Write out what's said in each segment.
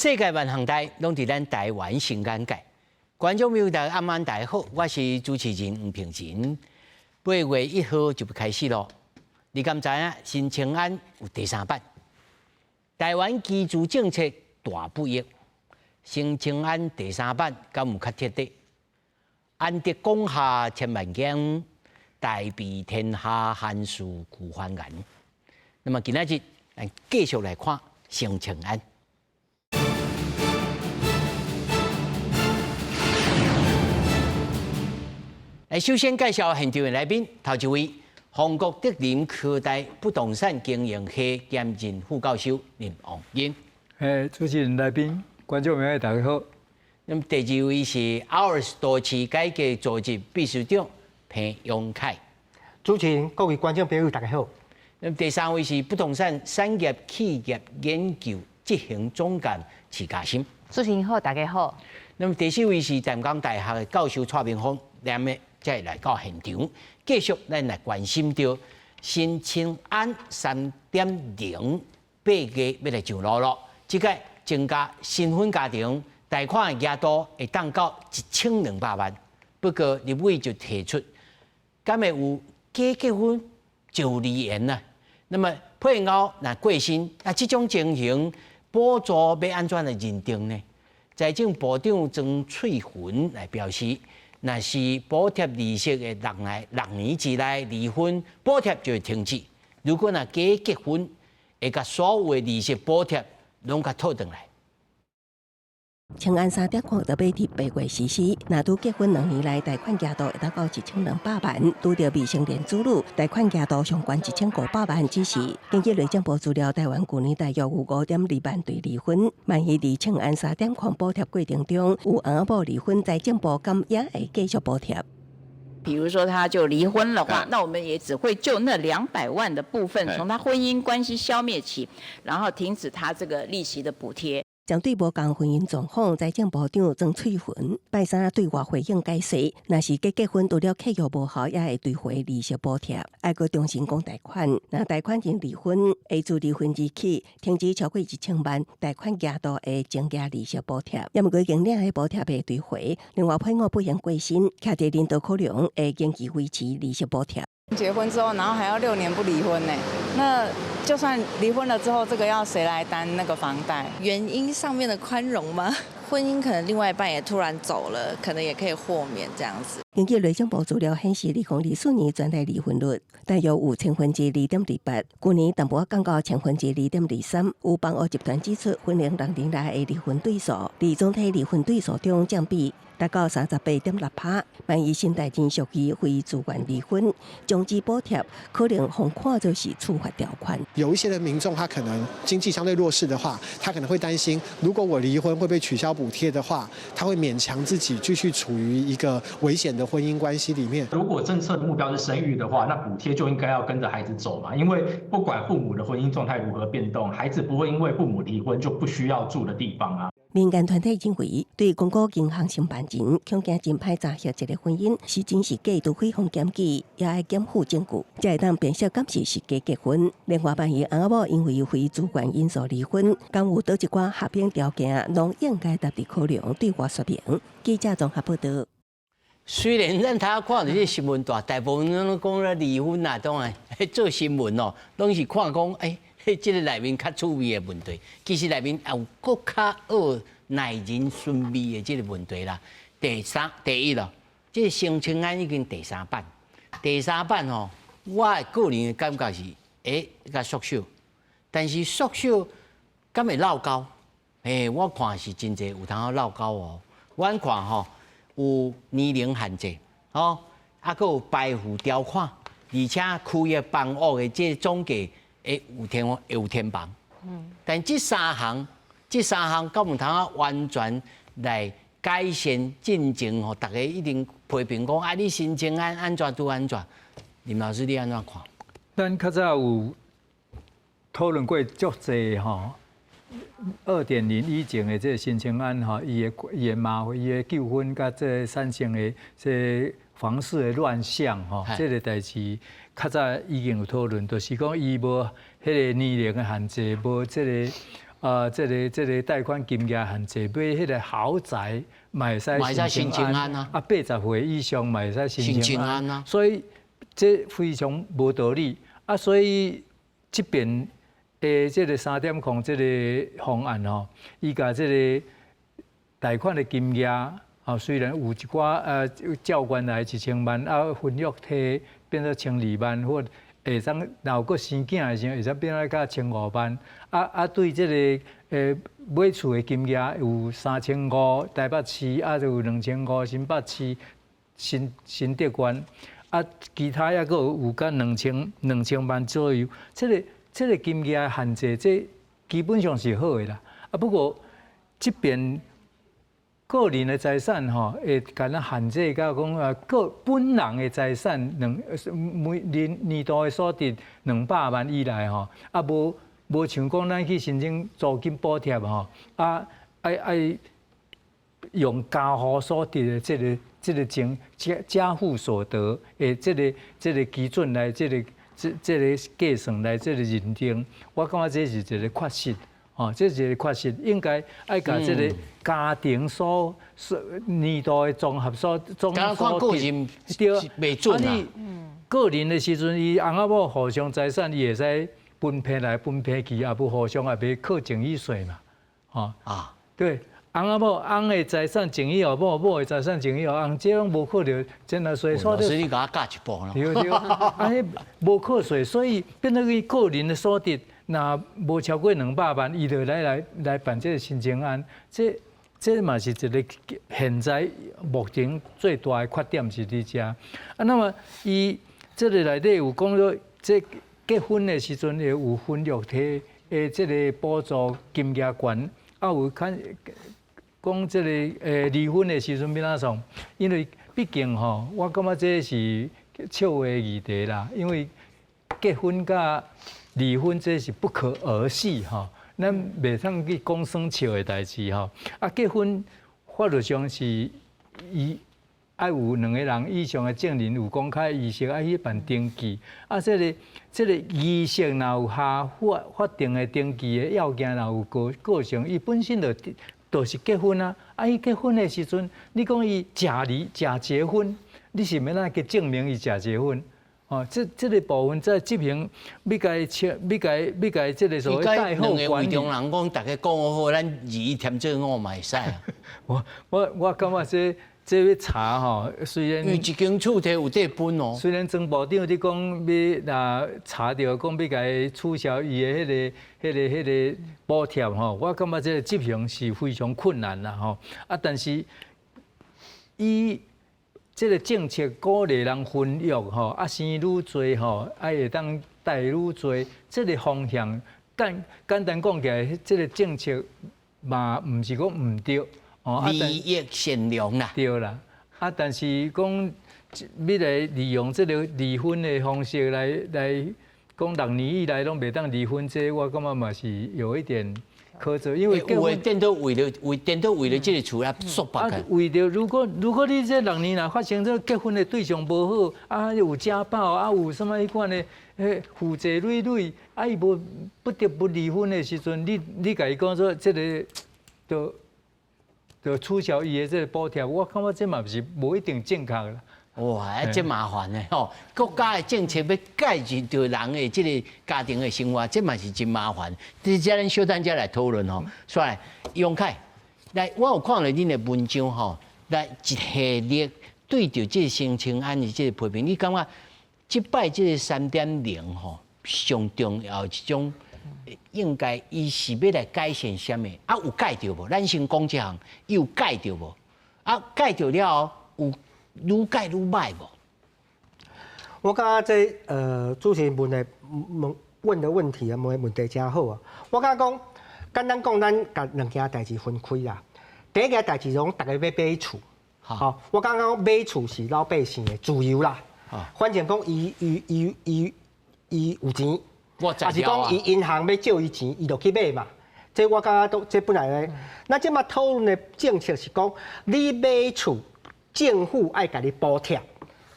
世界万行台拢伫咱台湾新眼界。观众朋友大家暗安大家好，我是主持人吴平仁。8月1号就要开始咯。你敢知影新青安有第3版？台湾居住政策大不一，新青安第3版敢有较贴地？安得讲下千万间，大庇天下汉事苦翻言。那么今仔日，咱继续来看新青安。来，首先介绍现场的来宾，头一位，韩国德林科大不动产经营系兼任副教授林王英。主持人、来宾、观众朋友大家好。那么第二位是 OURS 都市改革组织秘书长彭永凯。主持人、各位观众朋友大家好。那么第三位是不动产产业企业研究执行总监徐嘉欣。主持人好，大家好。那么第四位是淡江大学的教授蔡明峰，两位再来到现场，继续咱来关心到新青安3.0八月要来上路了。这个增加新婚家庭贷款的额度会当到1200万。不过立委就提出，敢会有假结婚就离缘啦？那么配偶若过身，这种情形补助要安怎来认定呢？财政部长曾翠云来表示，若是补贴利息的6年之内离婚，补贴就会停止；如果若假结婚，会甲所有的利息补贴拢甲套转来。青安3.0就要伫8月实施，若拄结婚2年来贷款额度会达到1200万，拄着未成年子女，贷款额度上悬1500万。只是根据内政部资料，台湾去年大约有5.2万对离婚。万一伫青安3.0补贴过程中有翁某离婚，财政部敢也会继续补贴。比如说他就离婚的话，那我们也只会就那200万的部分，从他婚姻关系消灭起，然后停止他这个利息的补贴。针对无共婚姻状况，财政部长曾翠云拜三对外回应解释，若是假结婚除了契约无效，也会退回利息补贴。爱个重新讲贷款，若贷款人离婚，会自离婚日起停止超过1000万，贷款额度会增加利息补贴。要么过经领的补贴被退回，另外配偶不幸过身，卡在领导考量会延期维持利息补贴。结婚之后，然后还要6年不离婚呢？那就算离婚了之后，这个要谁来担那个房贷？原因上面的宽容吗？婚姻可能另外一半也突然走了，可能也可以豁免这样子。根据内政部资料显示，2024年全体离婚率大约有2.28%，去年淡薄降到2.23%。有帮务集团指出，婚龄6年来的离婚对数，在总体离婚对数中占比达到38.6%。万一新代金属于非自愿离婚，终止补贴可能红看作是处罚条款。有一些的民众，他可能经济相对弱势的话，他可能会担心，如果我离婚会被取消补贴的话，他会勉强自己继续处于一个危险的婚姻关系里面。如果政策的目标是生育的话，那补贴就应该要跟着孩子走嘛，因为不管父母的婚姻状态如何变动，孩子不会因为父母离婚就不需要住的地方啊。民间团体认为，对公告银行承办人恐惊真歹查核一个婚姻是真是假，都非常检举，也要检附证据，才会当辨识敢是假结婚。另外，万一翁某因为非自愿因素离婚，敢有倒一寡合并条件，拢应该纳入考量，对外说明。记者综合报道。虽然咱睇看到这新闻大部分拢讲了离婚啊，当然做新闻哦，拢是看讲这个内面较趣味的问题，其实内面也有更较耐人寻味的这个问题啦。第一咯，这个新青安已经第3版，第3版哦，我个人的感觉是较缩小，但是缩小敢会闹高？我看是真侪有通好闹高哦。阮看吼有年龄限制哦，还佫有排付条款，而且区域房屋的这总价会有天房。但这三项敢有通啊完全来改善进程吼？大家一定批评讲你新青安安怎拄安怎？林老师你安怎看？咱较早有讨论过足侪吼，2.0以前的这新青安吼，伊的麻烦，伊的纠纷甲这产生的这房市的乱象吼，这个代志较早已经有讨论，就是讲伊无迄个年龄的限制，无这个这个贷款金额限制，买迄个豪宅嘛会使申请案啊，80岁以上嘛会使申请案啊，所以这非常无道理啊，所以这边的这个3.0这个方案吼，伊甲这个贷款的金额。虽然有一寡照管来1000万，分约体变做12万，或会当若有个生囝的时候，会使变来到1500万。对这个买厝的金额有3500台北市，就有2500新北市、新竹县，其他也有甲2000万左右。这个金额限制，这基本上是好的啦。不过这边。个人的财产吼，会甲咱限制到讲本人的财产每年度的所得200万以内吼，无像讲咱去申请租金补贴吼，爱用家户所得的这个家户所得的这个基准来这个计算来这个认定，我感觉这是一个缺失。这是一个确实应该爱甲这个家庭年度的综合所得，对，未准啊。个人的时阵，伊翁仔某互相财产，伊会使分配来分配去，也不互相也袂扣赠与税嘛。对，翁仔某的财产赠与后某，某的财产赠与后翁，这种无扣着增纳税。老师，你甲我教一步咯。对，无扣税，所以变成伊个人的所得。那无超过200万，伊就来办这个申请案，这嘛是一个现在目前最大的缺点是伫遮。那么伊这个内底有讲到，这结婚的时阵会有分约体的这个补助金额悬，有看讲这个离婚的时阵要怎创？因为毕竟吼，我感觉这是笑话议题啦，因为结婚甲离婚这是不可儿戏哈，咱袂通去讲耍笑的代志哈。结婚法律上是伊爱有2个人以上的证人，有公开仪式爱去办登记。这个仪式若有法定的登记的要件，若有过程，伊本身就是结婚啊。伊结婚的时阵，你讲伊假结婚，你是要哪去证明伊假结婚？这个部分在执行，要该这个所谓贷后管理。两个会中人讲，大家讲好，咱2添做5嘛会使啊。我感觉这要查吼，虽然因为一间厝体有得分哦。虽然曾部长你讲要查到讲要该取消伊的迄个补贴吼，我感觉这个执行是非常困难啦吼。但是伊。这个政策鼓励人婚育吼，生愈多吼，会当带愈多，这个方向简单讲起来，这个政策嘛，唔是讲唔对，利益善良啦，对啦。但是讲要来利用这个离婚的方式来讲6年以来拢袂当离婚，这我感觉嘛是有一点。可责，因为有的颠倒为了这个厝来缩白个。为着如果你这6年来发生这结婚的对象无好，有家暴，有什么迄款的负债累累，伊无不得不离婚的时阵，你甲伊讲说这个就取消伊的这个补贴，我感觉这嘛是无一定正确啦。哇，真麻烦的吼！国家的政策要改进着人的这个家庭的生活，这嘛是真麻烦。这咱小等者来讨论吼。所以，永凯，来，我有看了恁的文章吼，来一系列对着这个申请案的这个批评，你感觉这摆这个3.0吼上重要一种，应该伊是要来改善什么？有改着无？咱先讲这项，有改着无？改着了后有。愈改愈歹无？我感觉这主持人问的问题啊，问题真好啊。我感觉讲，简单讲，咱甲2件代志分开啦。第一件代志讲，大家要买厝，好，我感觉买厝是老百姓的自由啦。反正讲伊有钱，还是讲伊银行要借伊钱，伊就去买嘛。这我感觉都这本来的。那这嘛讨论的政策是讲，你买厝。政府爱给你补贴，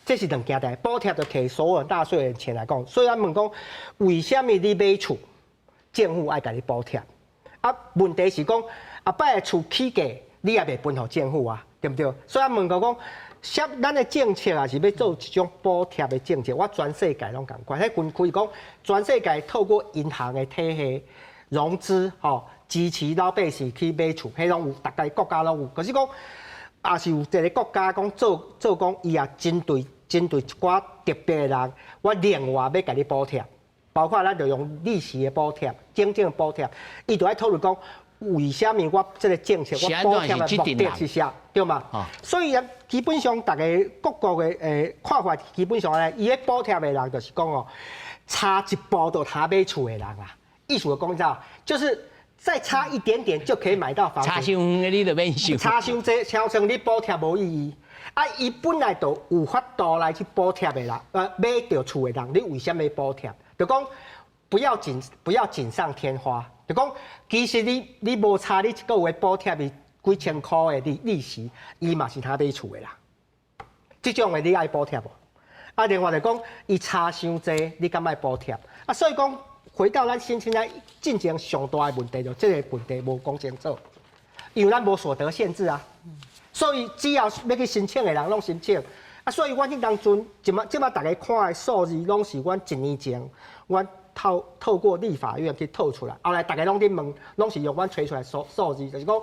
这是2件代，补贴就摕所有纳税人钱来讲。所以咱问讲，为什么你买厝，政府爱给你补贴？啊，问题是讲后摆的厝起价，你也袂分互政府啊，对不对？所以问讲，咱的政策啊是要做一种补贴的政策，我全世界拢共款。迄分开讲，全世界透过银行的体系融资，支持老百姓去买厝，迄拢有，大概国家拢有。可是讲，也是有一个国家讲做讲，伊也针对一寡特别的人，我另外要甲你补贴，包括咱就用利息的补贴、经济的补贴，伊就爱讨论讲。为什么我这个政策我补贴的目的是啥，对吗？所以基本上大家各国的看法，基本上咧，伊咧补贴的人就是讲哦，差一步就他买厝的人啦。意思就讲啥，就是再差一点点就可以买到房子。差伤远的你就免想。差伤济，超成你补贴无意义。啊，伊本来就有法度来去补贴的人，买到厝的人，你为什么补贴？就讲不要锦上添花。就讲，其实你无差你一个月补贴你几千块的利息，伊嘛是他买厝的啦。这种的你爱补贴无？啊，另外就讲，伊差伤济，你敢爱补贴？啊，所以讲回到咱新青来进前上大的问题，就这个问题无讲清楚，因为咱无所得限制啊。所以只要要去申请的人拢申请。啊，所以我迄当阵，即马大家看的数字，拢是阮1年前，阮透过立法院去透出来，后来大家拢伫问，拢是用阮吹出来数字，就是讲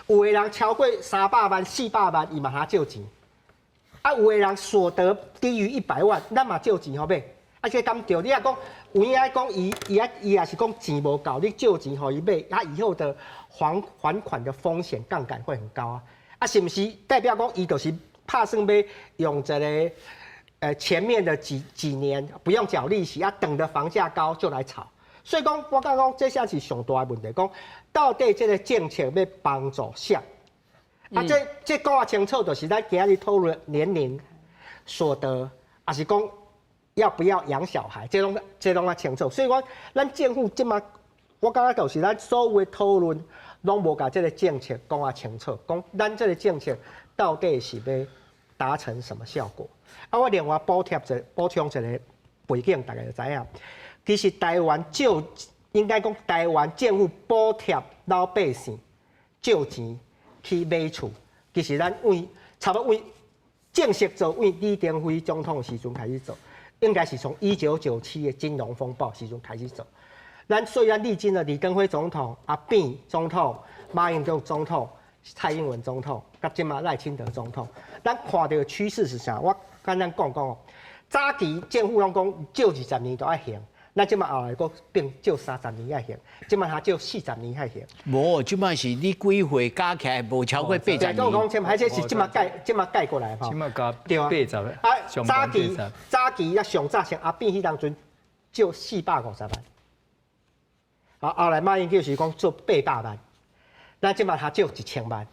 有的人超过300万、400万，伊嘛通借钱；啊，有的人所得低于100万，咱嘛借钱好买。啊，这敢对？你也讲，有影讲伊也是讲钱无够，你借钱互伊买，他以后的还款的风险杠杆会很高啊。啊，是不是代表讲伊就是怕算要用一个？前面的几年不用缴利息啊，等的房价高就来炒，所以讲我讲这下是上大的问题，讲到底这个政策要帮助谁？啊，这讲啊清楚，就是咱今日讨论年龄、所得，还是讲要不要养小孩，这拢啊清楚。所以讲咱政府即马，我感觉就是咱所有的讨论拢无把这个政策讲啊清楚，讲咱这个政策到底是要达成什么效果？啊，我另外补充一个背景，大家就知影。其实台湾应该讲台湾政府补贴老百姓借钱去买厝，其实咱差不多正式做，李登辉总统时阵开始做，应该是从1997的金融风暴时阵开始做。咱虽然历经了李登辉总统、阿扁总统、马英九总统、蔡英文总统，甲即马赖清德总统，咱看到的趋势是啥？我简单讲哦，早期政府拢讲借20年就爱还，咱即马后来讲变借30年爱还，即马他借40年爱还。无，即马是你几岁加起来无超过80年。我讲前排这是即马改过来吼。即马加对啊80个。啊，早期啊上早像阿扁迄当阵借450万，啊后来马英九是讲做800万，咱即马他借1000万。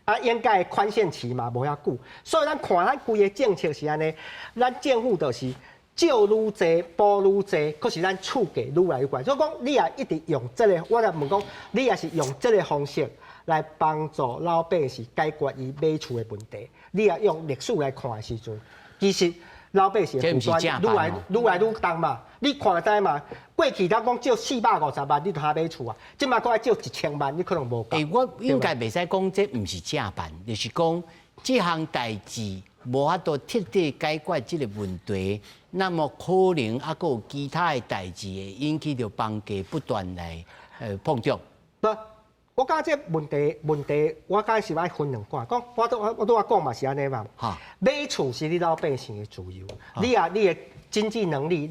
啊，应该宽限期嘛无遐久，所以咱看咱规个政策是安尼，咱政府就是借愈济补愈济，可是咱厝价愈来愈贵。所以讲，你也一直用这个，我来问讲，你也是用这个方式来帮助老百姓解决伊买厝的问题。你也用历史来看的时阵，其实老百姓负担愈来愈重嘛。你看得知嘛？过去咱讲借450万，你就通买厝啊。即马搁爱借1000万，你可能无够。我应该袂使讲这唔是正办，就是讲这项代志无法度彻底解决这个问题，那么可能还佫有其他的代志会引起着房价不断来碰撞。不，我感觉这问题，我感觉是爱分两块。讲我都讲嘛是安尼嘛。买厝是你老百姓的自由，你的经济能力，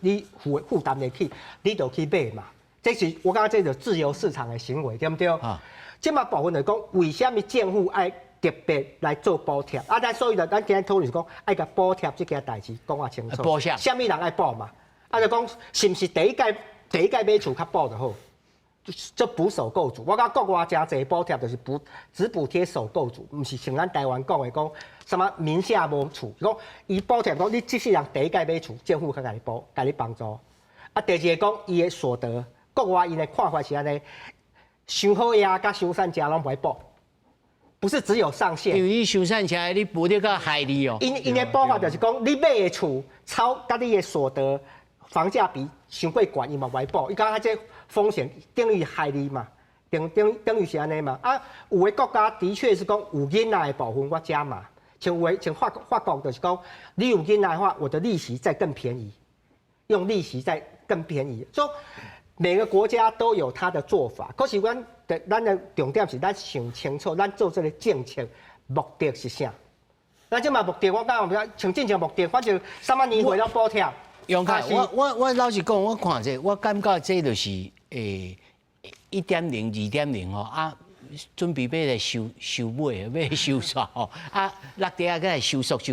你负担得起，你就去买嘛。这是我感觉这就是自由市场的行为，对不对？这嘛部分来讲，为什么政府爱特别来做补贴？啊，所以咱今日讨论是讲，爱甲补贴这件代志讲啊清楚。补啥？什么人爱补嘛？啊，就讲是不是第一届买厝较补就好？就补首购族，我讲国外真侪补贴就是只补贴首购族，唔是像咱台湾讲的讲什么名下无厝，讲伊补贴讲你这世人第一届买厝，政府去甲你帮助。啊，第二个讲伊的所得，国外因的看法是安尼，伤好呀甲伤善家拢不会补，不是只有上限。因为你伤善家，你补贴较害你哦。因的补法就是讲，你买的厝超甲你的所得房价比伤过悬，伊嘛不会补。伊讲这风险等于害你嘛，等于是安尼嘛。啊，有的国家的确是讲有囡仔的部分我加码，像法国就是讲，你有囡仔的话，我的利息再更便宜，用利息再更便宜。所以每个国家都有它的做法，可是咱的重点是咱想清楚，咱做这个政策目的是啥？咱即嘛目的，我讲像正常目的，反正3万年回了补贴。杨凯，我老实讲，我看这，我感觉这就是1.0、2.0吼啊，准备要来收尾，要收煞吼啊，6地啊，来收束，爸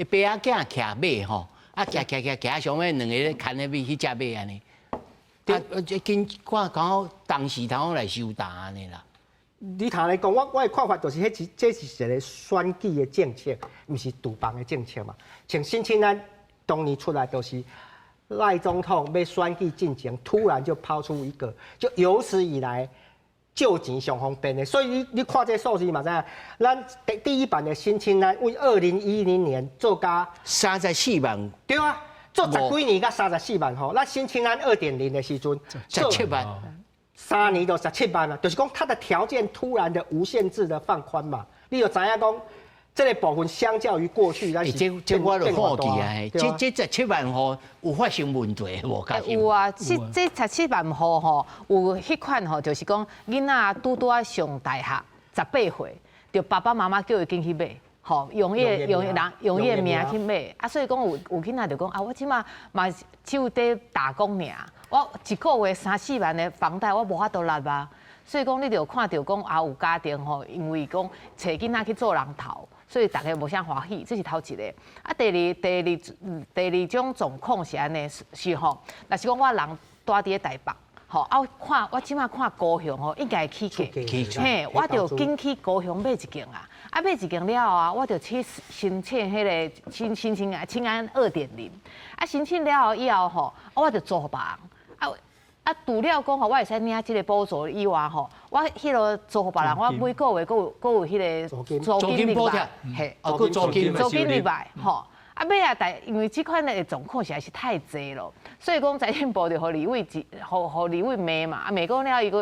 仔囝徛马吼，啊徛上尾2个咧牵咧去食马安尼。啊，今看刚好当时头来收单安尼啦。你头来讲，我的看法就是，这是一个选举的政策，不是赌房的政策嘛。像新青安当年出来，就是赖总统要选举进前，突然就抛出一个，就有史以来救钱上方便的。所以你看这数字嘛，知影？咱第一版的新青安为2010年做加34万，对啊。做10几年甲34万吼，咱新青安2.0的时阵17万，3年就17万了，就是讲它的条件突然的无限制的放宽嘛，你就知影讲这个部分相较于过去，咱是这我就好奇啊，这17万户有发生问题无？有啊，这17万户吼，有迄款吼，就是讲囡仔拄啊上大学18岁，就爸爸妈妈叫伊进去买。吼，用伊名去买，啊，所以讲有囡仔就讲啊，我即马嘛只有在打工尔，我一个月3、4万的房贷，我无法度纳啊。所以讲你就看到讲啊，有家庭吼，因为讲找囡仔去做人头，所以大家无啥欢喜，这是头一个。啊，第二种状况是安尼，是吼，若是讲我人住伫台北。吼，啊，我即马看高雄吼，应该起价，嘿，我就紧去高雄买一间啊，啊买一间了后啊，我就去申请迄个新青安2.0，啊申请了后以后吼，我就租别人，啊除了讲吼，我会使领即个补助以外吼，我迄个租别人，我每个月佫有迄个租金入来，嘿，租金入来，吼。啊，尾啊，因为即款的状况实在是太济咯，所以讲财政部就互立委互立委骂嘛，啊骂讲了伊就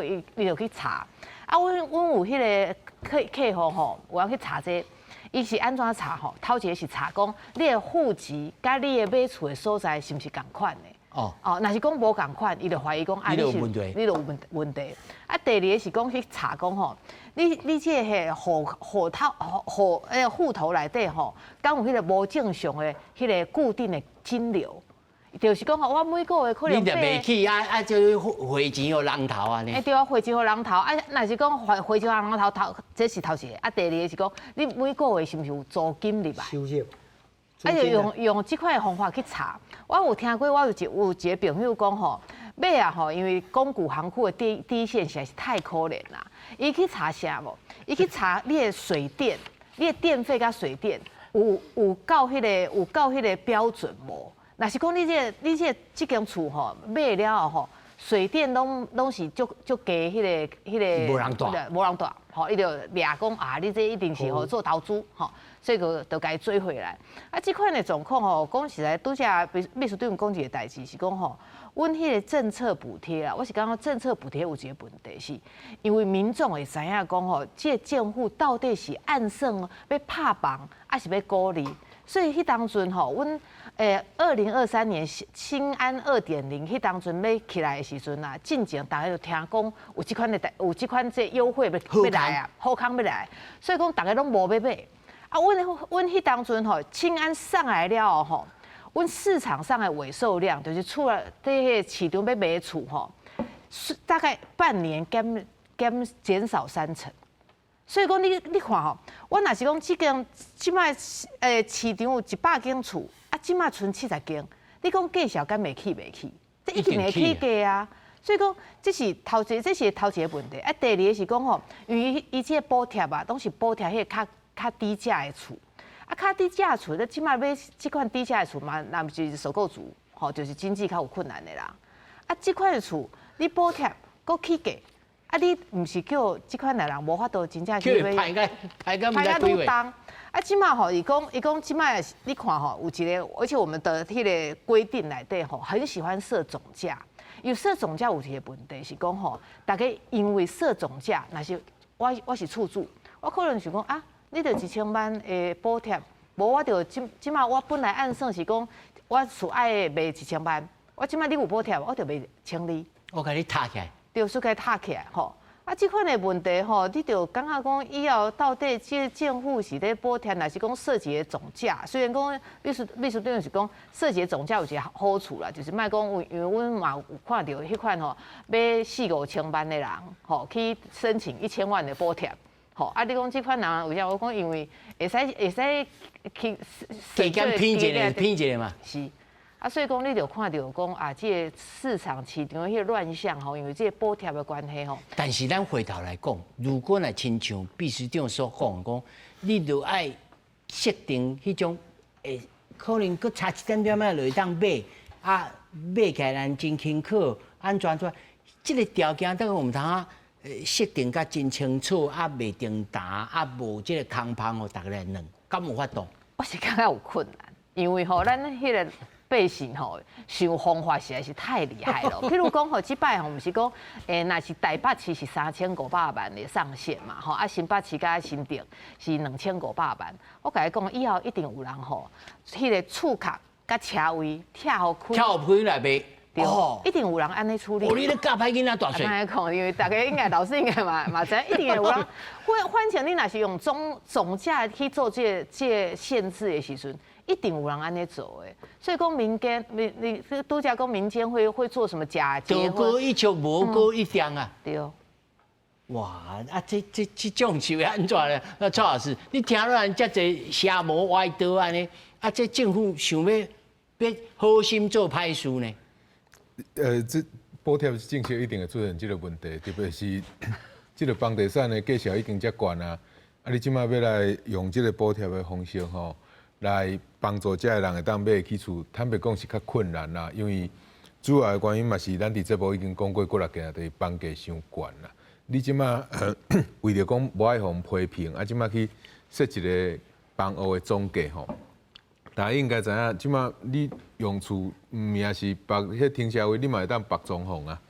去查，啊，阮有迄个客户吼，有人去查这，伊是安怎查吼？头一个是查讲你的户籍甲你的买厝的所在是毋是共款的？哦，若是讲无共款，伊就怀疑讲啊，你就有问题。啊，第二个是讲去查讲吼，你这个户头内底吼，敢有迄个无正常的迄个固定的金流？就是讲吼，我每个月可能你就袂起就汇钱互人头啊？对啊，汇钱互人头啊，若是讲汇钱互人头，这是头一个。啊，第二个是讲你每个月是毋是有租金入来？收入。啊，就用即款方法去查。我有听过，我有一个朋友讲吼，尾啊吼，因为公股行库的第一线实在是太可怜啦。伊去查啥无？伊去查你的水电，你的电费甲水电有到迄个标准无？若是讲你这间厝吼买了吼，水电拢是足低迄个无人大，吼，伊就掠讲啊，你这一定是吼做投资吼。所以就该追回来。啊，这款的状况吼，讲实在，拄则秘书长讲一个代志是讲吼，阮迄个政策补贴啊，我是感觉政策补贴有一个问题是，因为民众会知影讲吼，这个政府到底是按算要拍房，还是要鼓励？所以迄当阵吼，阮2023年新安2.0，迄当阵要起来的时阵啊，进前大家就听讲有这款这优惠要来啊，好康要来，所以讲大家拢无要买。啊，阮迄当阵吼，青安上来了吼，阮市场上的尾售量就是除了这个市场要买厝吼，大概半年减少30%。所以讲你看吼，我若是讲即摆市场有100间厝，啊，即摆剩70间，你讲计销敢袂起？这一定会起价啊！所以讲这是头一个问题。啊，第二个是讲吼，因为伊这个补贴啊，拢是补贴迄个较低价的厝，啊，较低价的厝，你即摆买即款低价的厝嘛，那就是首购族，吼，就是经济较有困难的啦。啊，即款的厝你补贴搁起价，啊，你毋是叫即款的人无法度真正去买，排到愈重。啊，即摆吼，伊讲即摆你看吼，有一个，而且我们的迄个规定内底吼，很喜欢设总价。有设总价有一个问题是讲吼，大家因为设总价，若是我是厝主，我可能想讲啊，你着1000万的补贴，无我着即马我本来按算是讲我厝爱卖1000万，我即马你有补贴，我着卖1200，我甲你塔起来，着说该塔起来吼。啊，即款的问题吼，你就感觉讲以后到底这政府是咧补贴，还是讲设计的总价？虽然讲秘书长是讲设计的总价有一个好处啦，就是莫讲因为阮嘛有看到迄款吼，要4、5千万的人吼去申请1000万的补贴，吼啊，你讲即款人为啥？我讲因为会使去加减拼一个嘛。是。啊，所以讲你就看到讲啊，这个市场市场迄个乱象吼，因为这个补贴的关系吼。但是咱回头来讲，如果若亲像秘书长所讲，你就爱设定迄种可能佫差1点仔就会当买，啊，买起来咱真轻巧，安全出来，这个条件等于我们通设定甲真清楚，啊，袂定打，啊，无这个空芳互大家来弄，敢有法度？我是感觉有困难，因为吼，咱迄个。百姓吼想方法实在是太厉害了。譬如讲吼，即摆吼毋是讲，若是台北市是3500万的上限嘛，吼啊新北市甲新竹是2500万。我甲你讲，以后一定有人吼，迄个厝壳甲车位跳开来卖。对，一定有人安尼处理。你咧教歹囡仔大岁。安尼讲，因为大家应该老师应该嘛知，一定有人。反正你若是用总价去做这限制的时阵。一定有人安尼做诶，所以讲民间，你拄则讲民间会做什么假结婚？多过一球，无过一张啊。对。哇，啊，这种是要安怎咧？那蔡老师，你听到人遮济邪魔歪道安尼，啊，这政府想要好心做歹事呢？这补贴政策一定会出现这个问题，特别是这个房地产的价钱已经遮悬啊，啊，你即马要来用这个补贴的方式吼。来帮助这个人会当买起厝，坦白讲是较困难啦，因为主要的原因嘛是咱伫这部已经讲过几落件，就是房价伤悬啦。你即马为着讲无爱互批评，啊即马去设一个房屋的总价吼，大家应该知影，即马你用厝也是白迄停车位，你嘛会当白装潢啊，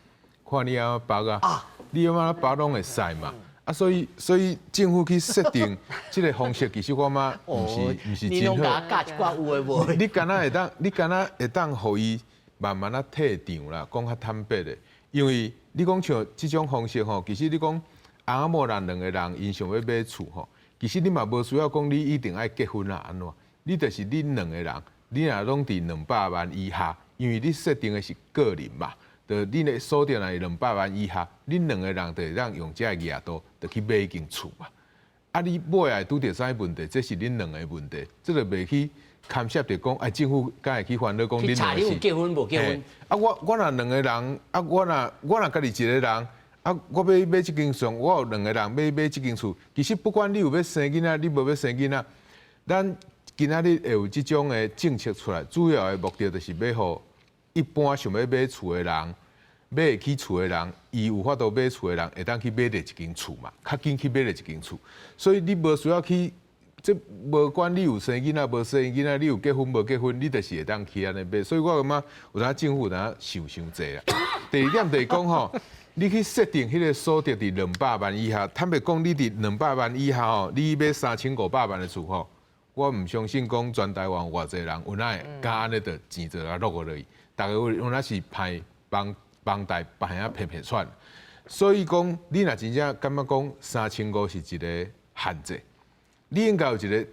看你安白啊，你安怎白拢会使嘛。啊，所以政府去设定这个方式，其实我嘛毋是真好。你拢甲教一寡有诶无？你敢若会当，互伊慢慢啊退场啦，讲较坦白的。因为你讲像这种方式吼，其实你讲翁仔某人2个人因想要买厝吼，其实你嘛无需要讲你一定爱结婚啦安怎？你就是你2个人，你若拢伫200万以下，因为你设定的是个人嘛。就你咧锁定来200万以下，恁2个人就会当用这个额度，就去买一间厝嘛。啊，你买来拄着啥问题，这是恁2个问题，这个袂去牵涉着讲，政府敢会去烦恼讲恁2个是。结婚无结婚？啊，我若2个人，啊，我若家己一个人，啊，我要买这间厝，我有2个人买这间厝。其实不管你有要生囡仔，你无要生囡仔，咱今仔日会有这种的政策出来，主要的目的就是要互一般想要买厝的人。买起厝的人，伊有法度买厝的人，会当去买着一间厝嘛，较紧去买着一间厝。所以你无需要去，这无管你有生囡仔无生囡仔，你有结婚无结婚，你就是会当去安尼买。所以我感觉有当政府想伤济啦。第二点就是讲吼，你去设定迄个所得伫200万以下，坦白讲，你伫200万以下吼，你买3500万的厝吼，我唔相信讲全台湾偌济人有哪会敢安尼着钱就落落去，大家有哪是派房贷别遐骗窜，所以讲你若真正感觉讲3500是一个限制，你应该有一个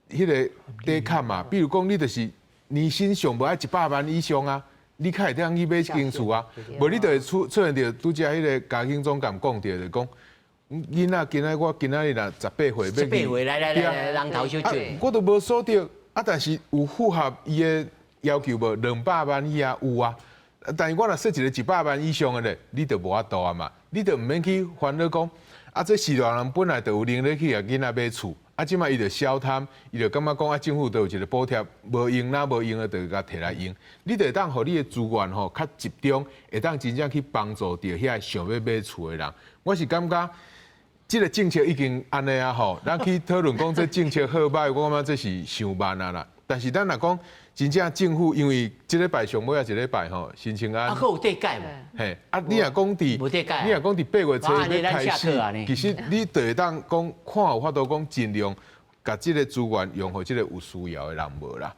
迄个底坎嘛。比如讲，你就是年薪上无爱100万以上啊，你才会当去买一间厝啊。无你就会出现着拄则迄个家庭总监讲着，就讲囡仔我今仔日若18岁，18岁来，人头小姐，我都无锁定啊，但是有符合伊的要求无？200万以下有啊。但是我若设一个100万以上的咧，你就无法度啊嘛，你就毋免去烦恼讲，啊，这4大人本来就有能力去甲囡仔买厝，啊，即摆伊就消摊，伊就感觉讲啊，政府都有一个补贴，无用啦，无用的就甲摕来用，你就会当互你的资源吼较集中，会当真正去帮助着遐想要买厝的人。我是感觉，这个政策已经安尼啊吼，咱去讨论讲这政策好歹，我感觉这是伤慢啊啦。但是咱若讲真正政府，因为这礼拜上尾啊一礼拜吼，新青安，啊，还有地改无？嘿，啊，你若讲伫，无地改，你若讲伫8月初要开始，其实你就会当讲看有法度讲尽量把这个资源用互这个有需要的人无啦。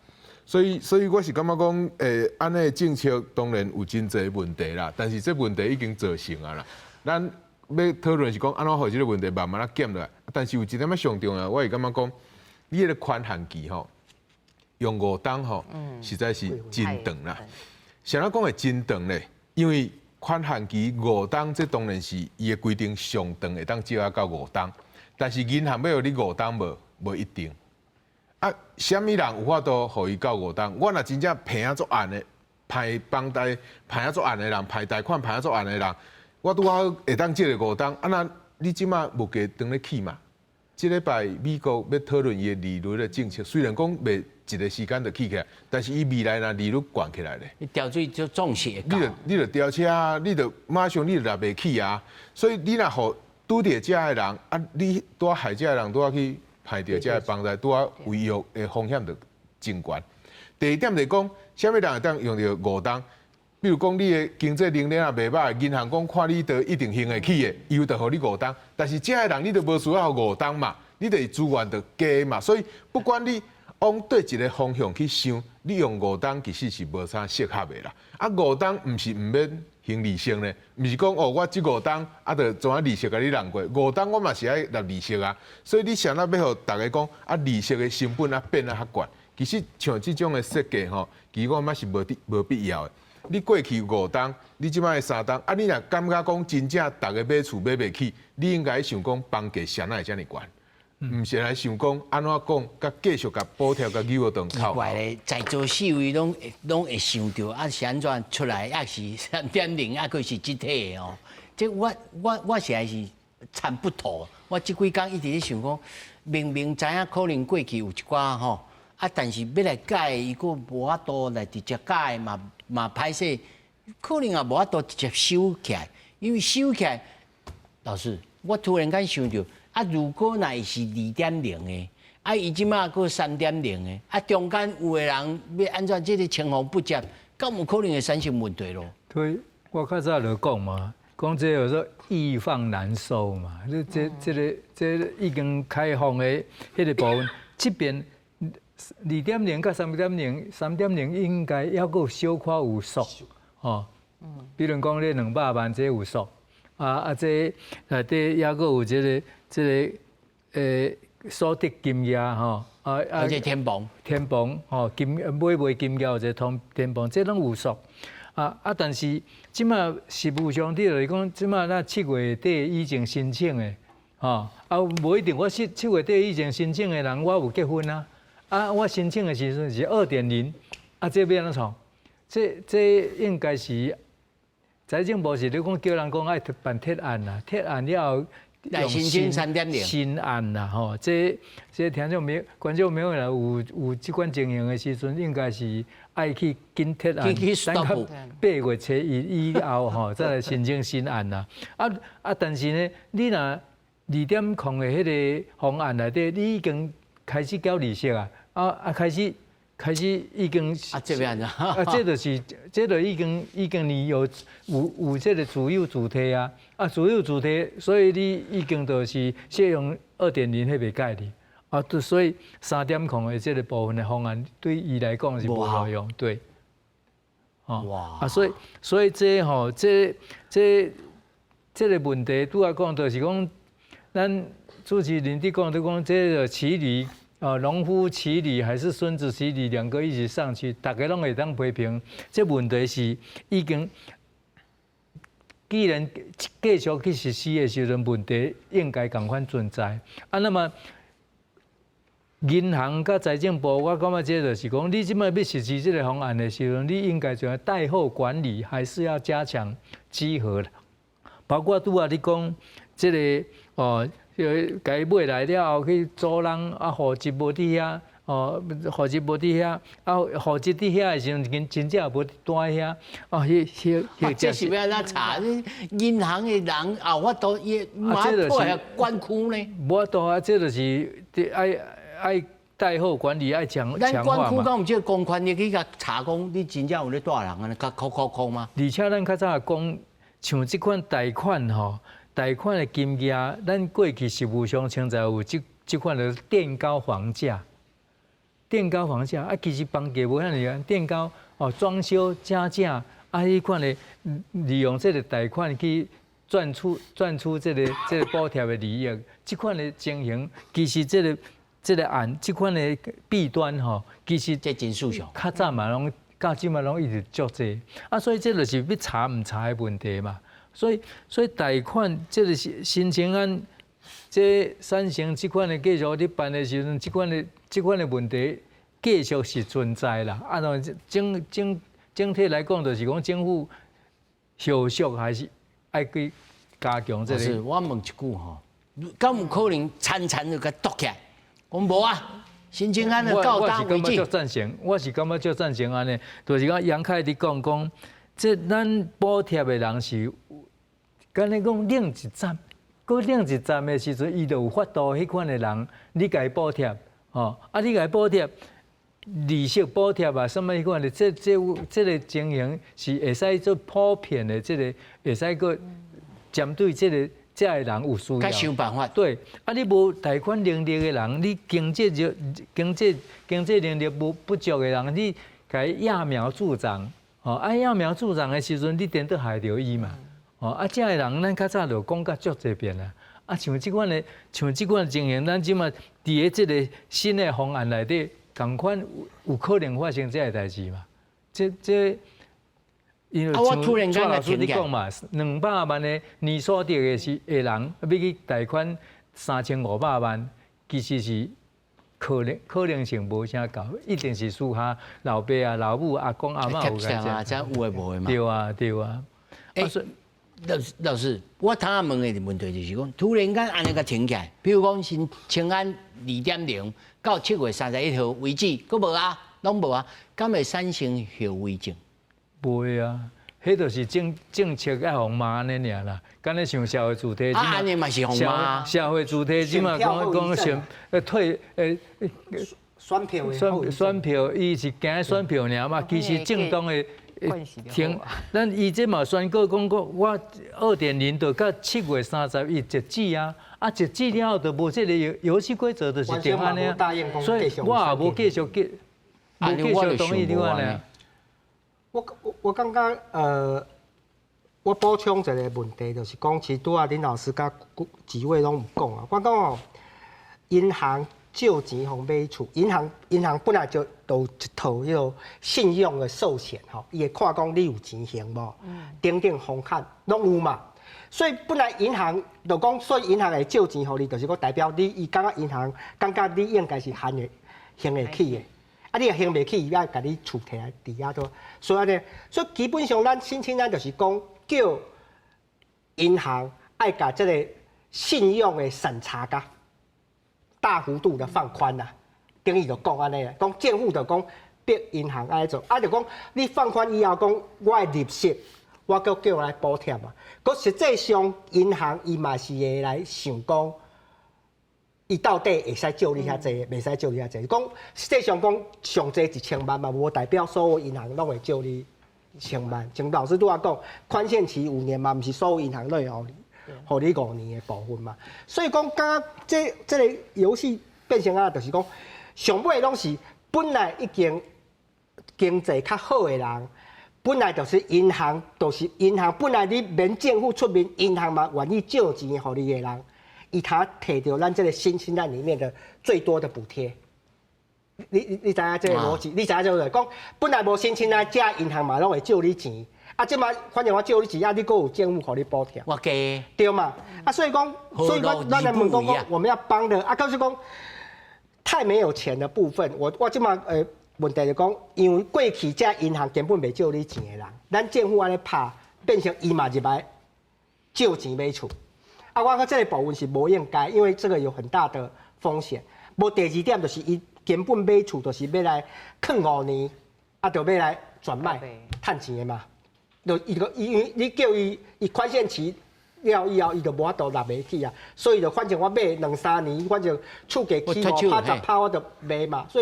所以我是感觉讲，安尼政策当然有真侪问题啦，但是这问题已经造成啊啦。咱要讨论是讲安怎互这个问题慢慢减落来，但是有一点仔上重要，我是感觉讲，你迄个宽限期吼，用5档吼，实在是真长啦。谁讲会真长咧？因为宽限期5档，这当然是伊的规定上长会当接啊到5档，但是银行要有你5档无一定。啊，什么人有法度互伊到5档？我若真正骗啊作案的，派帮贷骗啊作案的人，派贷款骗啊作案的人，我拄好会当接个5档。啊那你即马物价当咧起嘛？这礼拜美国要讨论伊的利率的政策，虽然讲未一个时间就起起来，但是伊未来若利率降起来咧，你调水就重视你就调车啊，你就马上你就来袂起啊。所以你若互拄着遮的人，啊，你拄害遮的人拄去害着遮的帮贷，拄违约的风险就真悬。第二点就是讲，啥物人会当用着5档？比如讲，你的经济能力也袂歹，银行讲看你都一定行得起的，伊就互你5档。但是这个人你都无需要5档嘛，你得资源就加嘛。所以不管你往对一个方向去想，你用5档其实是无啥适合的啦。啊，5档毋是毋免行利息呢，毋是讲哦，我这5档啊，就怎啊利息甲你让过，5档我嘛是爱纳利息啊。所以你想要互大家讲啊，利息的成本啊变啊较悬，其实像这种的设计吼，其实我嘛是无必要的。你过去5档，你即摆3档，啊，你若感觉讲真正大家买厝买袂起，你应该想讲房价谁会遮尔悬，毋是来想讲安怎讲，甲继续甲补贴甲幼儿堂扣。奇怪咧，在座四位拢会想到，啊是安怎出来，也是3.0，啊佫是集体的哦。这我实在是参不透。我即几工一直咧想讲，明明知影可能过去有一寡吼，啊，但是要来改，伊佫无法度来直接改嘛歹势，可能也无法度直接收起来，因为收起来，老师，我突然间想到，啊，如果若是2.0的，啊，伊即马佫3.0的，啊，中间有的人要按照这个情况不接，敢有可能会产生问题咯？对，我较早就讲嘛，讲这有说易放难收嘛，这已经开放的迄个部分，这边。2.0甲3.0应该还佫小可有数，吼，比如讲你200万这有数，这内底还佫有这个所得金额吼，而且天棚吼买卖金额有一个天棚，这拢有数，但是即马实务上你就是讲，即马咱7月底以前申请的，吼，无一定我7月底以前申请的人，我有结婚啊。我申请的时阵是2.0，这要安怎创？这应该是财政部是咧讲叫人讲爱办贴案啦，贴案了后来申请3.0新案啦，吼，这听众没观众没有啦，有这款情形的时阵，应该是爱去紧贴案，等到8月初以后吼，再来申请新案啦。但是呢，你若2.0的迄个方案内底，你已经开始交利息啊。开始已经这边这就已经你有这个自有主体啊，自有主体，所以你已经就是适用2.0迄个概念所以3.0的这个部分的方案对伊来讲是无好用，对，所以这吼这个问题拄仔讲就是讲，咱主持人伫讲这个骑驴。农夫骑驴还是孙子骑驴，两个一起上去，大家拢会当批评。这问题是已经，既然继续去实施的时阵，问题应该同款存在。那么银行甲财政部，我感觉这就是讲，你即摆要实施这个方案的时阵，你应该从贷后管理还是要加强稽核的，包括拄仔你讲这个该买来了后去租人户籍无伫遐，户籍无伫遐，户籍伫遐的时阵，真正无住遐，这是要哪查？银行的人我都也马配合管区呢？无法度这就是爱贷后管理要强咱化管区嘛。讲有这个公权，你去甲查讲，你真正有咧带人安尼，甲扣吗？而且咱较早讲，像这款贷款吼，贷款的金额，咱过去实务上现在有这款的垫高房价，垫高房价啊，其实房价无遐尼啊，垫高哦，装修加价啊，迄款的利用这个贷款去赚出这个补贴的利益，这款的情形，其实这个案，这款的弊端吼，其实这真数上，较早嘛拢，到即嘛拢一直足济啊，所以这就是要查唔查的问题嘛。所以贷款这个新青安，这产生这款的继续咧办的时阵，这款的问题继续是存在啦。啊，整体来讲，就是讲政府后续还是爱去加强这个。是，我问一句吼，敢有可能餐就甲剁起来？讲无啊，新青安的到达为止。我是感觉足赞成安尼，就是讲杨凯伫讲，这咱补贴的人是。敢你讲领一站，搁领一站的时阵，伊就有法度迄款的人，你甲伊补贴，吼，啊，你甲伊补贴，利息补贴啊，什么迄款的，这个情形是会使做普遍的，这个会使个针对这个人有需要。该想办法。对，啊，你无贷款能力的人，你经济能力不足的人，你甲伊揠苗助长，哦，啊，揠苗助长的时阵，你点都害着伊嘛。哦，啊，这个人咱较早就讲甲足这边啦。啊，像即款的情形，咱即马伫咧即个新的方案内底，共款有可能发生这个代志嘛？因为我突然间老师你讲讲嘛，200万的年所得的人，要去贷款3500万，其实是可能性无啥高，一定是属下老爸啊、老母、阿公阿嬷有个啊，这有诶无诶嘛。对啊。老师，我头下问的问题就是讲，突然间安尼个停起来，比如讲新青安2.0到7月31号为止，佫无啊，拢无啊，敢会产生后遗症？袂啊，迄就是政策要互骂安尼尔啦。敢若像社会主题，安尼嘛是互骂。社会主题即嘛讲退选票，伊是惊选票尔嘛，其实正当的。停，咱伊这嘛宣告讲过，我2.0就到7月31截止啊，啊截止了后就无这个游戏规则就是定安尼啊，所以我也无继续同意你安尼。我感觉我补充一个问题，就是讲，其实拄啊林老师甲几位拢有讲啊，我讲哦，银行借钱互买厝，银行本来就有一套迄个信用的寿险吼，伊会看讲你有钱还无，等风险拢有嘛。所以本来银行就讲，所以银行会借钱互你，就是讲代表你，伊感觉银行感觉你应该是还会起的，啊，你若还袂起，伊要甲你厝摕来抵押都。所以基本上咱新青咱就是讲，叫银行爱甲这个信用的审查甲大幅度的放宽啦，等于就讲安尼啦，讲政府就讲逼银行安尼做，啊就讲你放宽以后讲我的利息，我佫叫来补贴嘛。可实际上银行伊嘛是会来想讲，伊到底会使借你遐济，袂使借你遐济。讲实际上讲上济1000万嘛，无代表所有银行拢会借你1000万。像老师拄仔讲，宽限期5年嘛，毋是所有银行都会互你。互你5年的部分嘛，所以讲，刚这个游戏变成啊，就是讲，上尾拢是本来已经经济较好的人，本来就是银行本来你免政府出面，银行嘛愿意借钱互你的人，伊他摕到咱这个新青安里面的最多的补贴。你知影这个逻辑？你知影这个讲，本来无新青安，这银行嘛拢会借你钱。啊，即摆反正我借你钱，啊，你佫有政府互你补贴，我加对嘛？啊，所以讲，咱来问讲，我们要帮的啊，就是讲太没有钱的部分，我即摆问题就讲，因为过去这银行根本袂借你钱的人，咱政府安尼拍，变成伊嘛入来借钱买厝，啊，我讲这个部分是无应该，因为这个有很大的风险。无第二点就是伊根本买厝就是要来坑5年，啊，就要来转卖赚钱的嘛。就因为你叫伊宽限期了以后，伊就无法度拿袂起啊。所以就反正我买2、3年，反正厝价起5%我就卖嘛。所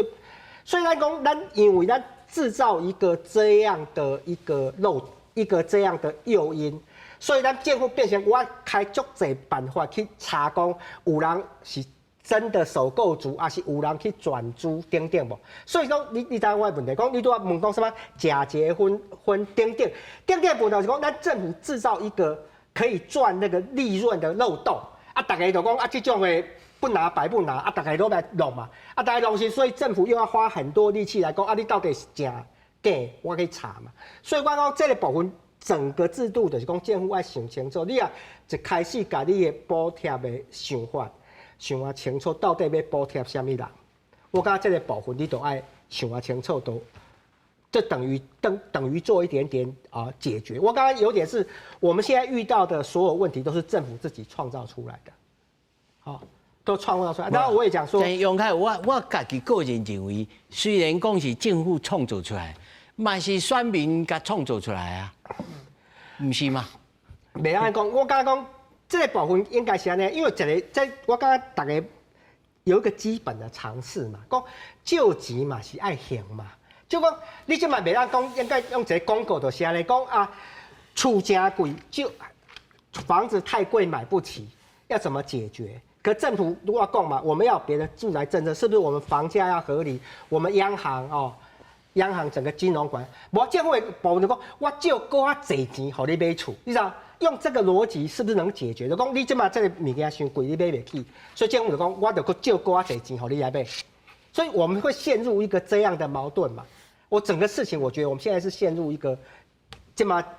以咱讲，咱因为咱制造一个这样的一个这样的诱因，所以咱政府变成我开足侪办法去查讲有人是真的首购族，还是有人去转租等等无。所以讲，你知影我的问题，讲你都要问讲什么假结婚等等问题是讲，咱政府制造一个可以赚那个利润的漏洞啊，大家就讲啊，这种的。不拿白不拿啊！大家都来弄嘛，啊，大家弄是，所以政府又要花很多力气来讲啊，你到底是真假，我可以查嘛。所以我讲这个部分，整个制度就是讲政府要想清楚，你啊一开始把你的补贴的想法想啊清楚，到底要补贴什么人？我感觉这个部分你都要想啊清楚，都这等于做一点点解决。我刚刚有点是我们现在遇到的所有问题都是政府自己创造出来的，好。都创造出来，当然我也讲说，杨凯，我家己个人认为，虽然讲是政府创造出来，嘛是选民甲创造出来啊，唔是吗？袂安讲，我刚刚讲这个部分应该是安尼，因为我刚刚大家有一个基本的常识嘛，讲救急嘛是爱行嘛，就讲你即嘛袂安讲，应该用一个广告就是安尼讲啊，厝真贵，就房子太贵买不起，要怎么解决？可政府如果要讲嘛，我们要有别的住宅政策，是不是我们房价要合理？我们央行整个金融管，我政府的部分就讲，我借够啊侪钱，互你买厝，你知道？用这个逻辑是不是能解决？就讲你即嘛这个物件伤贵，你买袂起，所以政府就讲，我就借够啊侪钱，互你来买。所以我们会陷入一个这样的矛盾嘛。我整个事情，我觉得我们现在是陷入一个。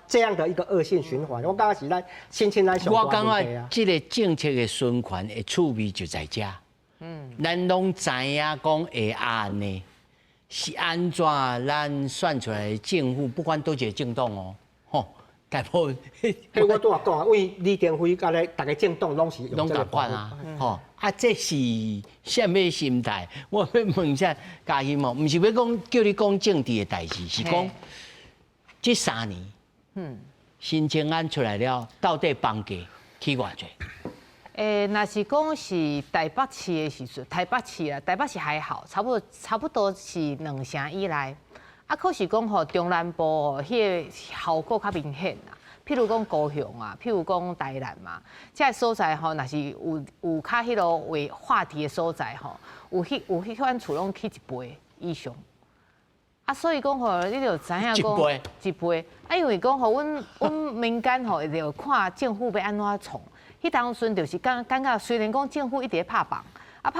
这样的一个恶性循环，我刚刚是咱先咱上我感觉这个政策的循环的趣味就在这。咱拢知影讲会安呢，是安怎咱选出来的政府，不管多一个政党哦，吼，大部分。嘿，我拄啊讲啊，因为李登辉甲咧，大家政党拢是用这个款啊，吼啊，这是什么心态？我要问一下嘉欣哦，唔是要讲叫你讲政治的代志，是讲。这3年，新青安出来了，到底房价起偌济？若是讲是台北市的时阵，台北市还好，差不多是2成以内。啊，可是讲吼中南部吼，迄个效果较明显啦。譬如讲高雄啊，譬如讲台南嘛，这个所在吼，若是有较迄落为话题的所在吼，有迄款厝拢起1倍以上。啊，所以讲吼，你就知影讲一倍，啊，因为讲吼，阮民间吼，就看政府要安怎创。迄当阵就是感觉，虽然讲政府一直在拍棒，啊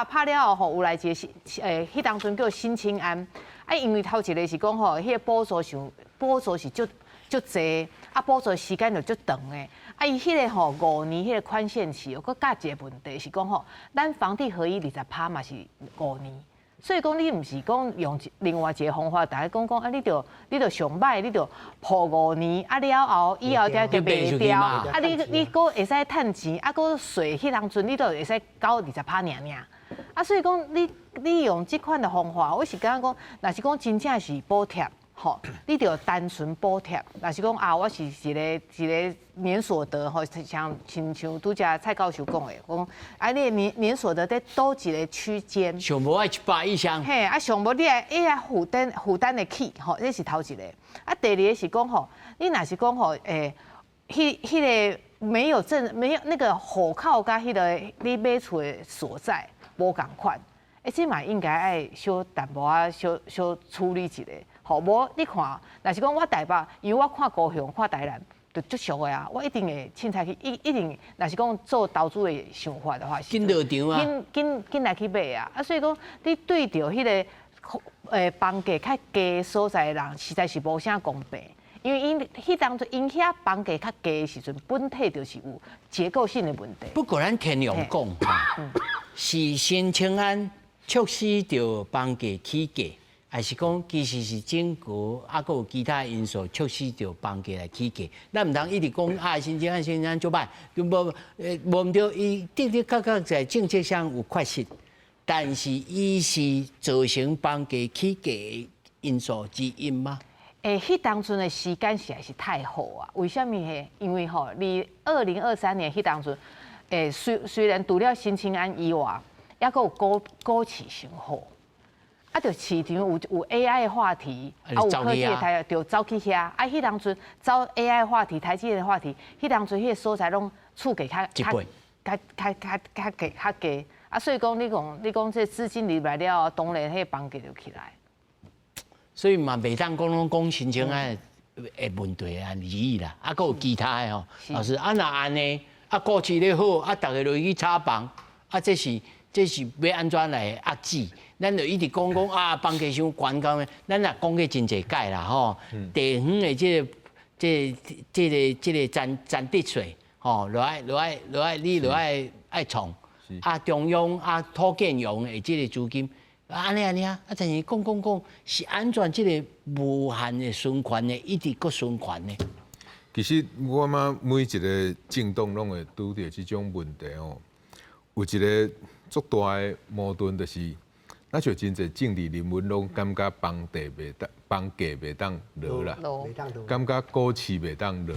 拍了后吼，有来一个迄当阵叫新青安，啊，因为头一个是讲吼，迄个补助是足济，啊，补助时间就足长的，啊，伊迄个吼5年迄个宽限期，有个加一个问题是讲吼，咱房地合一20%嘛是5年。所以讲，你唔是讲用另外一个方法，大家讲啊，你着上歹，你着破5年，啊了后以后才就卖掉，啊你搁会使趁钱，啊搁税迄当阵你都会使交20%尔。啊，所以讲你用这款的方法，我是感觉讲，若是讲真正是补贴，吼，你着单纯补贴。若是讲啊，我是一个年所得吼，像拄则蔡教授讲的，讲啊，你年所得在多一个区间？上无爱100以上。嘿，啊，上无你爱负担得起，吼，这是头一个。啊，第二个是讲吼，你若是讲吼，迄个没有那个户口甲迄个你买厝的所在无共款，这嘛应该爱小淡薄仔小处理一下。吼，无你看，若是讲我台北，因为我看高雄、看台南，就足俗的啊，我一定会凊彩去，一定，若是讲做投资的想法的话，紧落场啊，紧来去买啊，啊，所以讲你对着迄个房价较低的所在的人，实在是无啥公平，因为因遐房价较低的时阵，本体就是有结构性的问题。不过咱天阳讲，是新青安促使着房价起价。还是讲，其实是政府啊，还有其他因素促使着房价来起价。咱唔通一直讲啊，新青安做歹，无唔对，伊的确在政策上有缺失，但是伊是造成房价起价的因素之一吗？迄当阵的时间实在是太好啊！为什么呢？因为吼，离2023年迄当阵，虽然除了新青安以外，还佫有股市上好，啊，就市场有 AI 的话题，有科技的台就走去遐。啊，迄当阵走 AI 话题、台积电的话题，迄当阵迄个所在拢厝价较低。啊，所以讲你讲这资金入来了，当然迄个房价就起来。所以嘛，袂当讲新青安的问题啊，而已啦，啊，佫有其他的吼。老师，啊，若安尼，啊，股市咧好，啊，大家就去炒房，啊，这是要安怎来压制？咱就一直讲啊，房价伤悬高，咱也讲过真侪届啦吼。地方的这个占地税，吼，落爱你爱创，啊，中央啊土建用的这个资金。安尼啊，但是讲是安怎这个无限的循环呢？一直搁循环呢？其实我嘛每一个政党拢会拄到这种问题哦。有一个足大的矛盾，就是那像真侪政治人物拢感觉房价袂当落啦，感觉股市袂当落。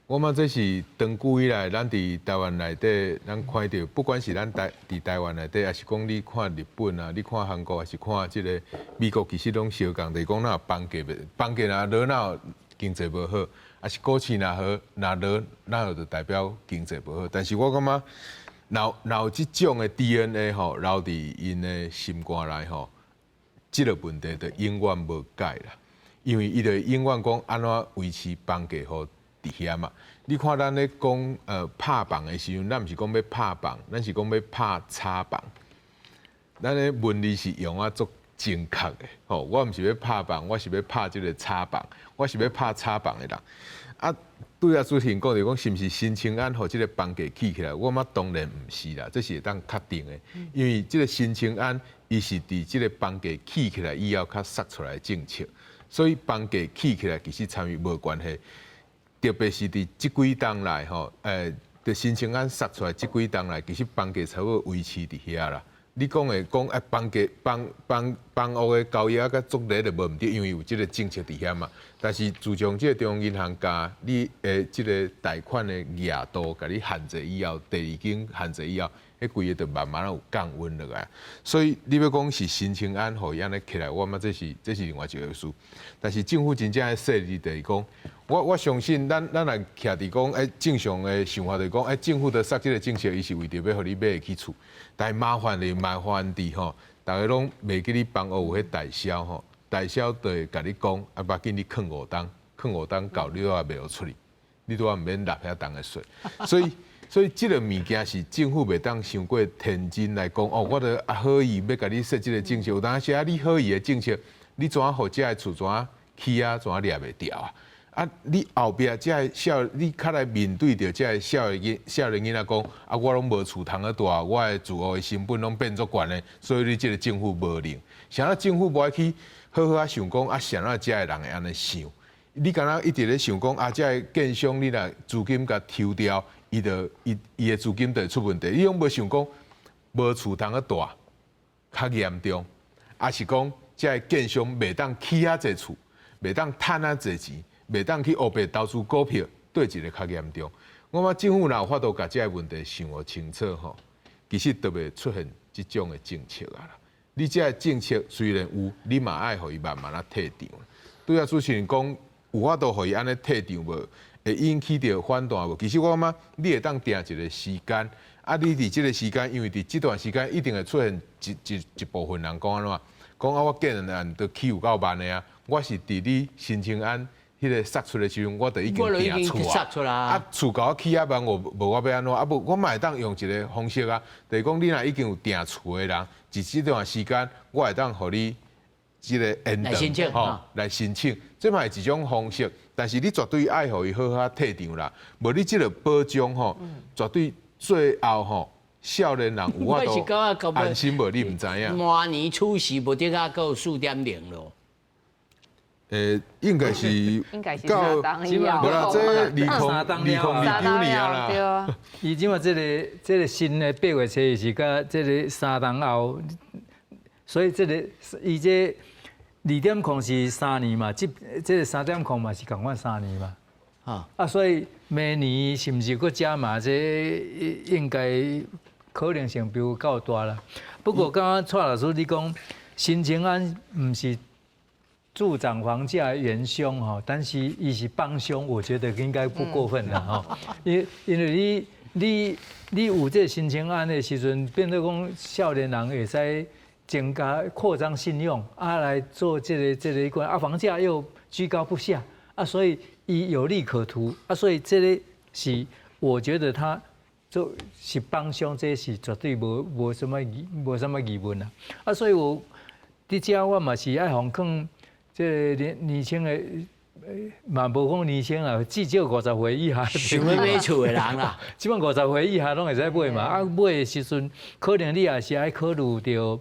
我嘛这是长久以来，咱伫台湾内底，咱看到，不管是咱伫台湾内底，还是讲你看日本啊，你看韩国，还是看即个美国，其实拢相共，就是讲那房价若落，那经济无好，还是股市若落，那就代表经济无好。但是我感觉，若有即种的 DNA 吼，留伫因的心肝内吼，即个问题就永远无解啦，因为伊就永远讲安怎维持房价好。伫遐嘛，你看咱咧讲拍房的时阵，咱毋是讲要拍房，咱是讲要拍炒房。咱咧文字是用啊足正确的，吼，我毋是要拍房，我是要拍即个炒房，我是要拍炒房的人。啊，对啊，主持人讲就讲是毋是新青安互即个房价起起来？我嘛当然毋是啦，这是会当确定的，因为即个新青安伊是伫即个房价起起来以后较杀出来的政策，所以房价起起来其实参与无关系。特别是伫即几冬来吼，伫新青安杀出来即几冬来，其实房价差不多维持伫遐啦。你讲的讲房屋的交易啊，甲足力就无毋对，因为有即个政策伫遐嘛。但是自从即个中央银行加你即个贷款的额度，甲你限制以后，第二间限制以后，迄规个就慢慢有降温落来。所以你要讲是新青安互伊安尼起来，我嘛这是另外一回事。但是政府真正的设立就是讲。我相信咱来徛伫讲，正常的想法就是讲，政府的设这个政策，伊是为着要互你买得起厝。但是麻烦伫吼，大家拢袂记你房屋有迄代销吼，代销就会甲你讲，啊，把紧你坑5档到你都也袂好处理，你都也毋免纳遐重的税。所以即个物件是政府袂当伤过天真来讲，哦，我著好意要甲你设即个政策，有当时啊，你好意的政策，你怎啊互遮个厝怎啊起啊，怎啊掠袂掉啊？啊！你后壁这你较来面对着这少年囡仔讲，啊，我拢无厝通去住，我的住屋的成本拢变足悬的，所以你这个政府无灵。啥啊？政府无爱去好好啊想讲啊，啥啊？这个人会安尼想？你敢若一直咧想讲啊，这个建商你若资金甲抽掉，伊的资金就会出问题。你拢无想讲无厝通去住，较严重，还是讲这个建商袂当起啊济厝，袂当趁啊济钱？袂当去黑白投资股票，对一个较严重。我讲政府若有法度把这个问题想清楚吼，其实都袂出现这种的政策啊啦。你这个政策虽然有，你嘛爱互伊慢慢啊退场。对啊，主持人讲有法度互伊安尼退场无，会引起着反弹无？其实我感觉你会当定一个时间，啊，你伫这个时间，因为伫这段时间一定会出现一部分人讲安怎，讲啊我建案都起有够万的啊，我是伫你新青安。迄个杀出的时阵，我就已经定厝啊！啊，厝搞起啊，万无我要安怎？啊不，我嘛会当用一个方式啊，就是讲你若已经有定厝的人，伫这段时间，我会当互你即个延长吼来申请，这嘛是一种方式。但是你绝对爱互伊好好退场啦，无你即个保障吼，绝对最后吼，少年人有法度安心无？你毋知影？明年出事无得啊，够4.0咯。应该是到无啦，这2029年啊啦。伊即马这个新的8月初是甲这个3档后，所以这个伊这2.0是3年嘛，这个3.0嘛是共款3年嘛。所以明年是毋是搁加码？这应该可能性比较大啦。不过刚刚蔡老师你讲，新青安毋是助长房价的元凶哈，但是伊是帮凶，我觉得应该不过分啦哈。因为你有这新青安的时阵，变做讲少年人会使增加扩张信用来做这个一关房价又居高不下所以伊有利可图所以这个是我觉得他就是帮凶，这是绝对无什么疑问啦所以我伫遮我嘛是爱互讲这年轻的。嘛无讲年轻啊，至少50岁以下。想要买厝的人啦，基本50岁以下拢会使买嘛。买的时阵，可能你也是爱考虑到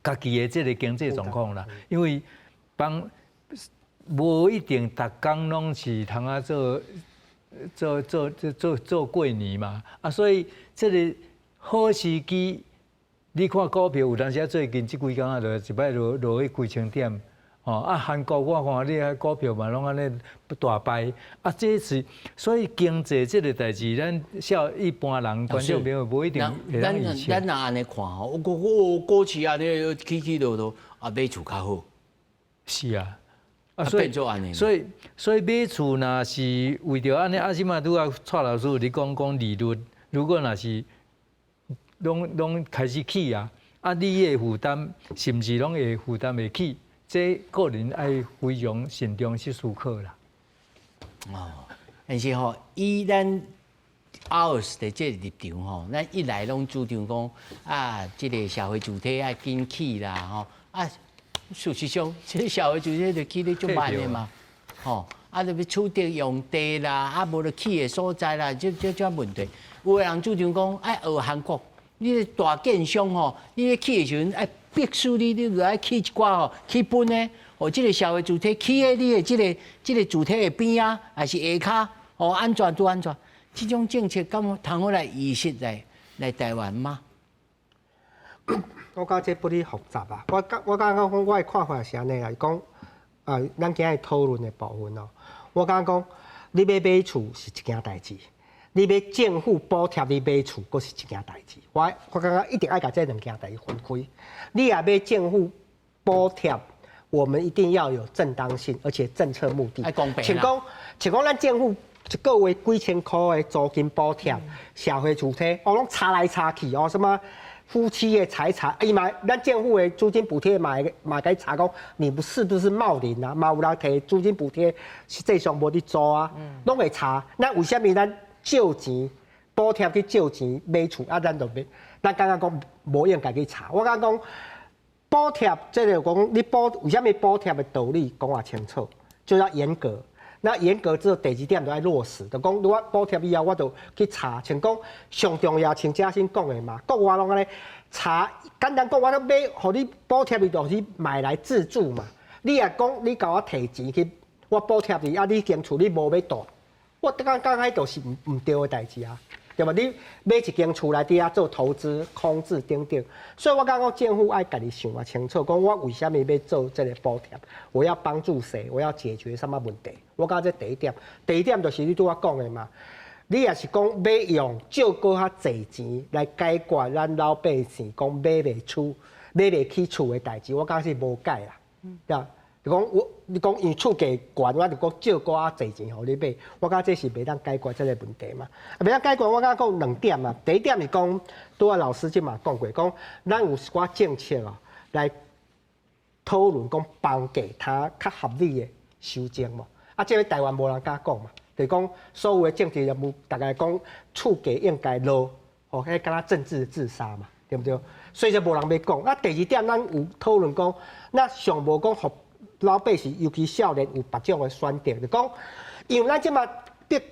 家己的这个经济状况啦。因为无一定逐工拢是通做过年嘛。所以这个好时机，你看股票有当时最近这几工就一摆落去几千点。韩国我看你迄股票嘛，拢安尼大败这是所以经济这个代志，咱一般人观众朋友无一定会当预测。咱若安尼看股市安尼起落落买厝较好。是啊，变做安尼。所以买厝若是为着安尼，即马拄啊蔡老师你讲利率，如果若是拢开始起你的负担是毋是拢会负担会起？这个人爱非常慎重去思考啦。但是以咱 ours 的这立场咱一来拢主张讲这个社会主体爱紧起啦事实上，这个社会主体就起得足慢的嘛就要取得用地啦无就起的所在啦，这问题。有的人主张讲爱学韩国，你个大建商你咧起的时阵爱。必须你就爱起一寡起本呢，这个社会主体起喺你的这个主体的边还是下骹安全都安全。这种政策敢通好来移植来台湾吗？我觉这不哩复杂我感觉讲我的看法是安尼啦，讲咱今日讨论的部分我感觉讲你要买厝是一件代志。你要政府补贴你买厝，佫是一件代志。我感觉一定爱把这两件代志分开。你也要政府补贴，我们一定要有正当性，而且政策目的。像讲咱政府一个月几千块的租金补贴，社会主体拢查来查去什么夫妻的财产，咱政府的租金补贴嘛该查讲，你是不是冒领嘛有人摕租金补贴，实际上无伫做拢会查。那为什么咱？借钱补贴去借钱买厝咱就买，咱感觉讲无应该去查。我感觉讲补贴，这个讲你为什么补贴的道理讲话清楚，就要严格。那严格之后，第二点就要落实，就讲我补贴以后，我就去查。像讲上重要，像嘉欣讲的嘛，国外拢安尼查，简单讲，我都买，互你补贴，就是买来自住嘛。你也讲你甲我摕钱去，我补贴你你间厝你无要住。我刚迄就是唔对的代志对吧？你买一间厝来底做投资、空置等等，所以我感觉政府爱家己想清楚，讲我为什么要做这个补贴？我要帮助谁？我要解决什么问题？我感觉这第一点，第二点就是你拄我讲的嘛，你也是讲要用借搁较侪钱来解决咱老百姓讲买袂起厝的代志，我感觉是无解啦，就讲你讲因厝价悬，我就讲借搁侪钱互你买，我感觉这是袂当解决这个问题嘛。袂当解决，我感觉讲两点嘛。第一点是讲，拄啊老师即嘛讲过，讲咱有一寡政策来讨论讲房价它较合理的修正嘛。这个台湾无人敢讲嘛，就是讲所有的政治人物大概讲厝价应该落，迄敢若政治自杀嘛，对不对？所以就无人要讲。第二点，咱有讨论讲，咱上无讲互老百姓，尤其少年有别种的选择，就讲，因为咱即马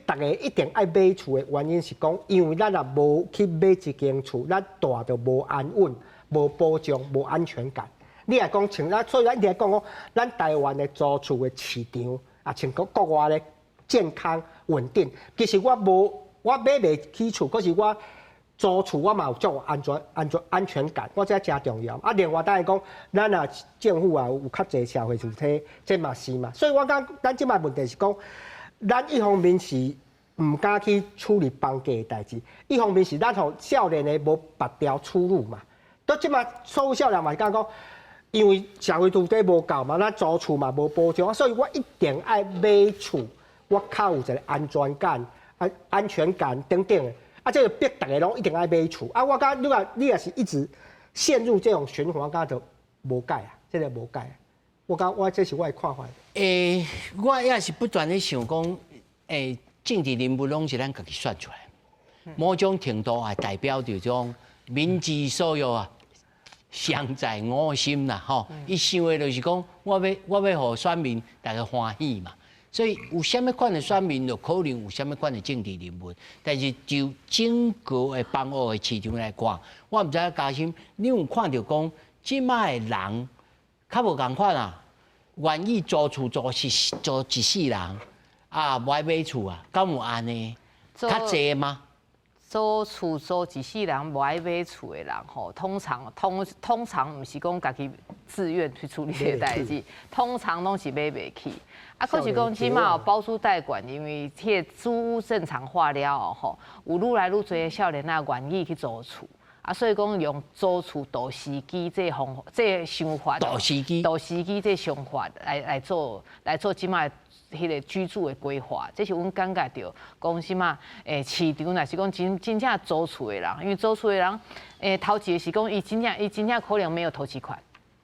大家一定爱买厝的原因是讲，因为咱也无去买一间厝，咱住着无安稳、无保障、无安全感。你也讲像所以咱一定讲咱台湾的租厝的市场像国外的健康稳定。其实我买袂起厝，可是我租厝我嘛有足安全感，我这真重要。啊，另外当然讲，咱啊政府啊有较侪社会主体，这嘛是嘛。所以我讲，咱即摆问题是讲，咱一方面是唔敢去处理房价的代志，一方面是咱互少年的无别条出路嘛。到即摆所有少年嘛是讲，因为社会主体无够嘛，咱租厝嘛无保障，所以我一定爱买厝，我较有一个安全感、安全感等等的。啊，这个逼大家拢一定爱买厝啊！我讲你也是一直陷入这种循环，我就无改啊，这个无改啊。我这是我的看法。我也是不断的想讲，政治人物拢是咱家己选出来，某种程度也代表着种民之所欲啊，常在我心啦吼。伊想的就是讲，我要互选民大家欢喜嘛。所以有啥物款的选民，就可能有啥物款的政治人物。但是就整个的房屋的市场来看，我唔知影嘉兴，你有看到讲，即摆的人较无共款啊，愿意租厝租一世人啊，不爱买厝啊，敢有安尼？较济吗？租厝租一世人无爱买厝的人吼，通常唔是讲家己自愿去处理这个代志，通常拢是买袂起。啊，可是讲即马有包租代管，因为迄个租屋正常化了吼，有愈来愈多的少年仔愿意去租厝，啊，所以讲用租厝导时机这想法，导时机这想法来做即马迄个居住的规划，这是阮感觉到讲即马市场若是讲真正租厝的人，因为租厝的人头一个是讲伊真正可能没有头期款，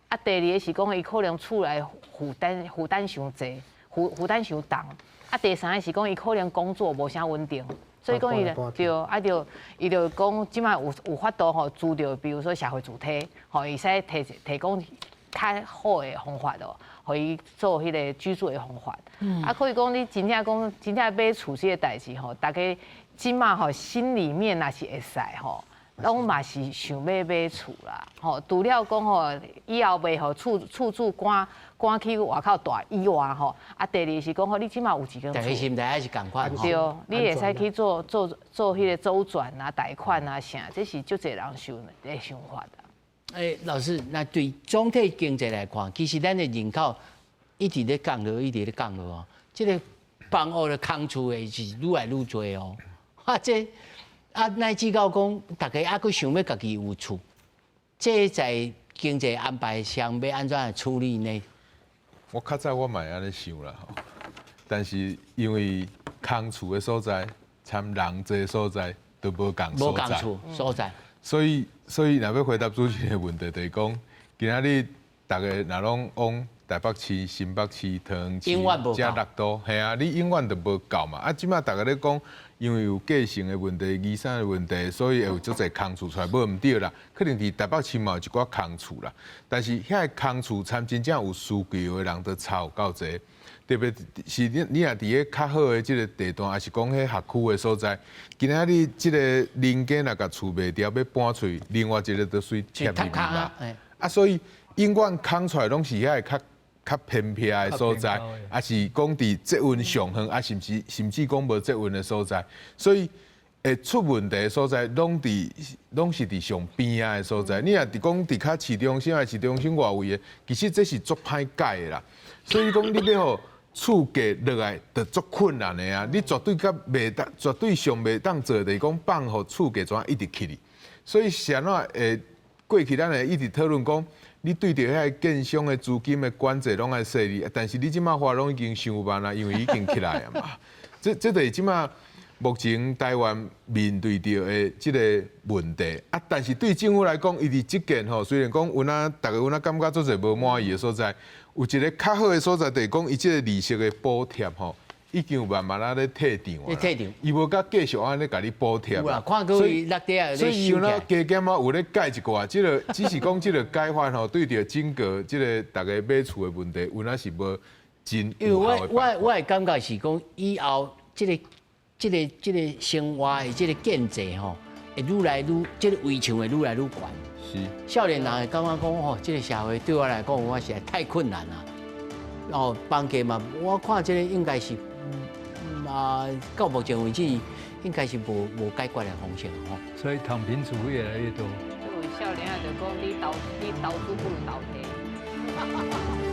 啊，第二个是讲伊可能厝内负担伤济。负担伤重，啊，第三个是讲伊可能工作无啥稳定，所以讲伊伊就讲即摆有法度吼，租着比如说社会主体，吼，会使提供较好的方法咯，互伊做迄个居住的方法。啊，可以讲你真正买厝这个代志吼，大家即摆吼心里面若是会使吼。拢嘛是想要买厝啦，吼，除了讲吼以后袂互厝主赶去外口大以外吼，啊，第二是讲吼，你即马有一间厝，大家心态还是共款吼。对，你会使去做迄个周转啊、贷款啊啥，这是足侪人的想法的。老师，那对总体经济来看，其实咱的人口一直在降落，哦。这个房屋的空厝的是愈来愈多哦，乃至到讲，大家还佫想要家己有厝，这在经济安排上要安怎来处理呢？我较早我嘛会安尼想啦吼，但是因为空厝的所在，参人济的所在都无共所在，所以若要回答主持人的问题，就是讲，今仔日大家若拢往台北市、新北市、桃园市、遮六都，系啊，你永远都无够嘛。啊，即马大家咧讲。因为有继承的问题、遗产的问题，所以会有足侪空厝出来，无唔对啦。可能伫台北市嘛有一寡空厝啦，但是遐个空厝参真正有需求的人都差有够侪。特别是你若伫个较好的即个地段，还是讲迄辖区的所在，今仔日即个邻居若甲厝卖掉要搬出去，另外一个都随贴入去嘛。啊，所以永远空出来拢是遐个较偏僻的所在，也是讲伫捷运上远，啊甚至讲无捷运的所在，所以会出问题的所在，拢是伫上边仔的所在。你若伫讲伫较市中心还是市中心外围的，其实这是足歹改的啦。所以讲你要互厝价落来，就足困难的啊！你绝对绝对上袂当做，就是讲放互厝价怎一直起哩。所以是安怎过去咱会一直讨论讲。你对着遐建商的资金的管制拢爱细腻，但是你即马话拢已经伤慢啦，因为已经起来啊嘛。这就是即马目前台湾面对着的即个问题啊。但是对政府来讲，伊伫即件吼，虽然讲大家感觉做者无满意的所在，有一个较好的所在，就是讲伊即个利息的补贴吼。已经有慢慢咧退场啊，伊无甲继续安尼甲你补贴啊，所以像咱加减啊有咧改一寡，即个只是讲即个改法吼，对着整个即个大家买厝的问题，有哪是无真有效的办法。因为我的感觉是讲，以后即个生活的即个建设吼，会愈来愈即个围墙会愈来愈悬。是。少年人会感觉讲吼，即个社会对我来讲，我实在太困难啦。房价嘛，我看即个应该是。到目前为止，应该是无解决的方式吼。所以躺平族越来越多。所以少年啊，就讲你投资不如投资。